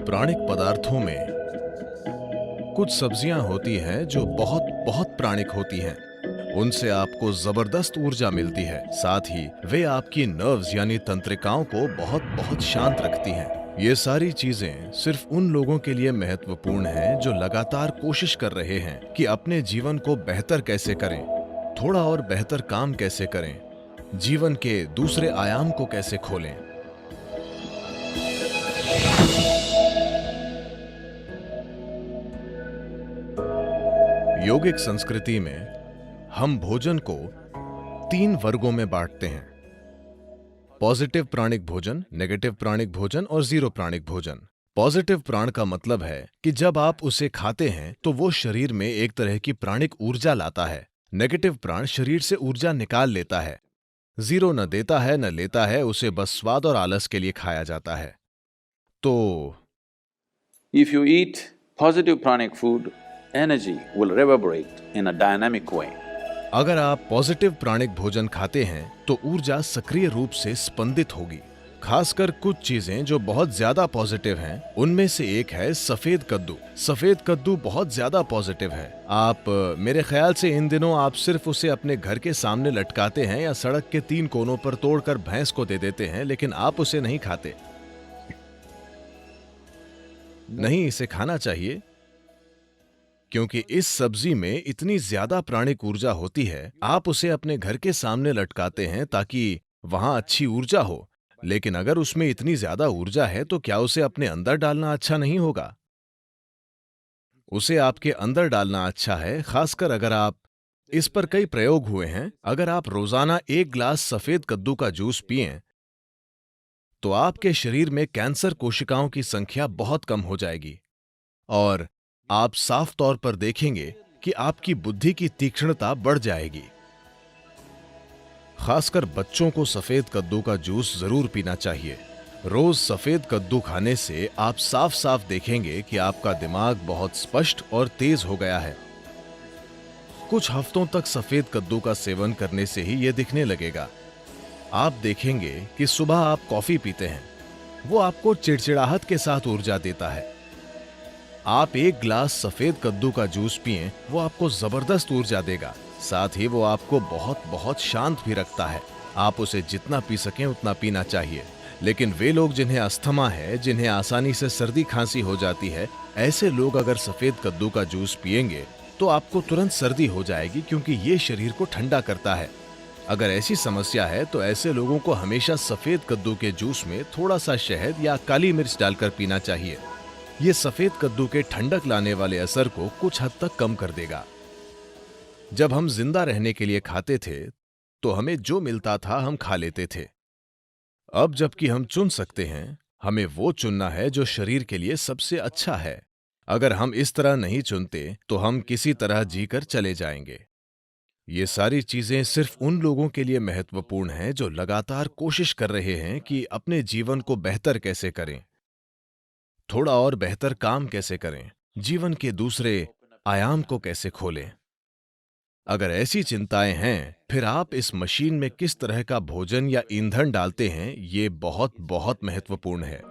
प्राणिक पदार्थों में कुछ सब्जियां होती हैं जो बहुत बहुत प्राणिक होती हैं। उनसे आपको जबरदस्त ऊर्जा मिलती है। साथ ही वे आपकी नर्व्स यानी तंत्रिकाओं को बहुत बहुत शांत रखती हैं। ये सारी चीजें सिर्फ उन लोगों के लिए महत्वपूर्ण हैं जो लगातार कोशिश कर रहे हैं कि अपने जीवन को बेहतर कैसे करें, थोड़ा और बेहतर काम कैसे करें, जीवन के दूसरे आयाम को कैसे खोलें। योगिक संस्कृति में हम भोजन को 3 वर्गों में बांटते हैं: पॉजिटिव प्राणिक भोजन, नेगेटिव प्राणिक भोजन और जीरो प्राणिक भोजन। पॉजिटिव प्राण का मतलब है कि जब आप उसे खाते हैं तो वो शरीर में एक तरह की प्राणिक ऊर्जा लाता है। नेगेटिव प्राण शरीर से ऊर्जा निकाल लेता है। जीरो न देता है न लेता है, उसे बस स्वाद और आलस के लिए खाया जाता है। तो If you eat positive pranic food, energy will reverberate in a dynamic way. अगर आप पॉजिटिव प्राणिक भोजन खाते हैं तो ऊर्जा सक्रिय रूप से स्पंदित होगी। खासकर कुछ चीजें जो बहुत ज्यादा पॉजिटिव हैं, उनमें से एक है सफेद कद्दू। सफेद कद्दू बहुत ज्यादा पॉजिटिव है। आप मेरे ख्याल से इन दिनों आप सिर्फ उसे अपने घर के सामने लटकाते हैं या सड़क के 3 कोनों पर तोड़कर भैंस को दे देते हैं, लेकिन आप उसे नहीं खाते। नहीं, इसे खाना चाहिए क्योंकि इस सब्जी में इतनी ज्यादा प्राणिक ऊर्जा होती है। आप उसे अपने घर के सामने लटकाते हैं ताकि वहां अच्छी ऊर्जा हो, लेकिन अगर उसमें इतनी ज्यादा ऊर्जा है तो क्या उसे अपने अंदर डालना अच्छा नहीं होगा? उसे आपके अंदर डालना अच्छा है, खासकर अगर आप इस पर कई प्रयोग हुए हैं। अगर आप रोजाना 1 गिलास सफेद कद्दू का जूस पिएं तो आपके शरीर में कैंसर कोशिकाओं की संख्या बहुत कम हो जाएगी और आप साफ तौर पर देखेंगे कि आपकी बुद्धि की तीक्ष्णता बढ़ जाएगी। खासकर बच्चों को सफेद कद्दू का जूस जरूर पीना चाहिए। रोज सफेद कद्दू खाने से आप साफ साफ देखेंगे कि आपका दिमाग बहुत स्पष्ट और तेज हो गया है। कुछ हफ्तों तक सफेद कद्दू का सेवन करने से ही यह दिखने लगेगा। आप देखेंगे कि सुबह आप कॉफी पीते हैं, वो आपको चिड़चिड़ाहट के साथ ऊर्जा देता है। आप 1 गिलास सफेद कद्दू का जूस पिएं, वो आपको जबरदस्त ऊर्जा देगा। साथ ही वो आपको बहुत बहुत शांत भी रखता है। आप उसे जितना पी सकें उतना पीना चाहिए। लेकिन वे लोग जिन्हें अस्थमा है, जिन्हें आसानी से सर्दी खांसी हो जाती है, ऐसे लोग अगर सफेद कद्दू का जूस पिएंगे तो आपको तुरंत सर्दी हो जाएगी, क्योंकि ये शरीर को ठंडा करता है। अगर ऐसी समस्या है तो ऐसे लोगों को हमेशा सफेद कद्दू के जूस में थोड़ा सा शहद या काली मिर्च डालकर पीना चाहिए। ये सफेद कद्दू के ठंडक लाने वाले असर को कुछ हद तक कम कर देगा। जब हम जिंदा रहने के लिए खाते थे तो हमें जो मिलता था हम खा लेते थे। अब जबकि हम चुन सकते हैं, हमें वो चुनना है जो शरीर के लिए सबसे अच्छा है। अगर हम इस तरह नहीं चुनते तो हम किसी तरह जीकर चले जाएंगे। ये सारी चीजें सिर्फ उन लोगों के लिए महत्वपूर्ण हैं जो लगातार कोशिश कर रहे हैं कि अपने जीवन को बेहतर कैसे करें, थोड़ा और बेहतर काम कैसे करें, जीवन के दूसरे आयाम को कैसे खोलें। अगर ऐसी चिंताएं हैं, फिर आप इस मशीन में किस तरह का भोजन या ईंधन डालते हैं, ये बहुत बहुत महत्वपूर्ण है।